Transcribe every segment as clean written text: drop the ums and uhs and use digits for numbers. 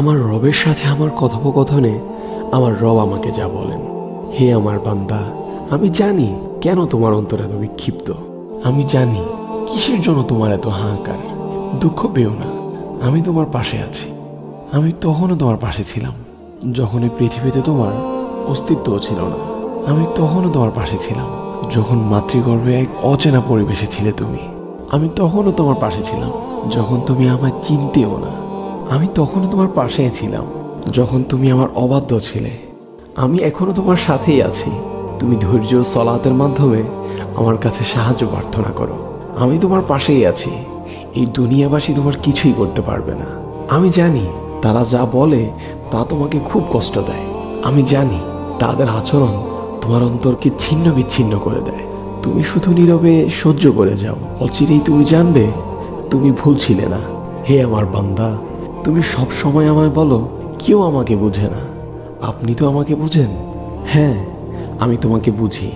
আমার রবের সাথে আমার কথোপকথনে আমার রব আমাকে যা বলেন, হে আমার বান্দা, আমি জানি কেন তোমার অন্তর এত বিক্ষিপ্ত। আমি জানি কিসের জন্য তোমার এত হাহাকার। দুঃখ পেও না, আমি তোমার পাশে আছি। আমি তখনও তোমার পাশে ছিলাম যখন এই পৃথিবীতে তোমার অস্তিত্বও ছিল না। আমি তখনও তোমার পাশে ছিলাম যখন মাতৃগর্ভে এক অচেনা পরিবেশে ছিলে তুমি। আমি তখনও তোমার পাশে ছিলাম যখন তুমি আমায় চিনতেও না। আমি তখনও তোমার পাশে ছিলাম যখন তুমি আমার অবাধ্য ছিলে। আমি এখনো তোমার সাথেই আছি। তুমি ধৈর্য ও সলাতের মাধ্যমে আমার কাছে সাহায্য প্রার্থনা করো। আমি তোমার পাশেই আছি। এই দুনিয়াবাসী তোমার কিছুই করতে পারবে না। আমি জানি তারা যা বলে তা তোমাকে খুব কষ্ট দেয়। আমি জানি তাদের আচরণ তোমার অন্তরকে ছিন্ন বিচ্ছিন্ন করে দেয়। তুমি শুধু নীরবে সহ্য করে যাও। অচিরেই তুমি জানবে তুমি ভুল ছিলে না। হে আমার বান্দা, তুমি সব সময় আমায় বলো কেউ আমাকে বুঝে না। আপনি তো আমাকে বুঝেন। হ্যাঁ, আমি তোমাকে বুঝি।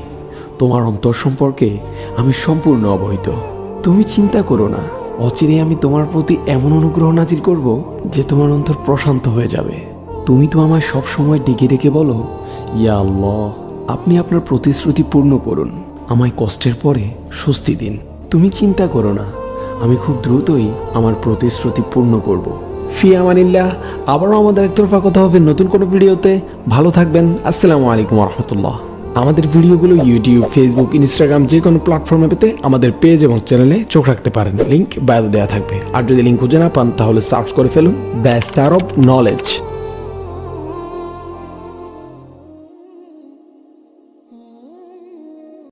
তোমার অন্তর সম্পর্কে আমি সম্পূর্ণ অবহিত। তুমি চিন্তা করো না, অচিরেই আমি তোমার প্রতি এমন অনুগ্রহ নাজিল করব যে তোমার অন্তর প্রশান্ত হয়ে যাবে। তুমি তো আমায় সব সময় ডেকে ডেকে বলো, ইয়া আল্লাহ, আপনি আপনার প্রতিশ্রুতি পূর্ণ করুন, আমায় কষ্টের পরে স্বস্তি দিন। তুমি চিন্তা করো না, আমি খুব দ্রুতই আমার প্রতিশ্রুতি পূর্ণ করব। ফি আমানিল্লাহ। আবারও আমাদের একতরফা কথা হবে নতুন কোনো ভিডিওতে। ভালো থাকবেন। আসসালামু আলাইকুম রহমতুল্লাহ। আমাদের ভিডিওগুলো ইউটিউব, ফেসবুক, ইনস্টাগ্রাম যে কোনো প্ল্যাটফর্মে পেতে আমাদের পেজ এবং চ্যানেলে চোখ রাখতে পারেন। লিঙ্ক বায়োতে দেওয়া থাকবে। আর যদি লিঙ্ক খুঁজে না পান তাহলে সার্চ করে ফেলুন দ্য স্টার অফ নলেজ।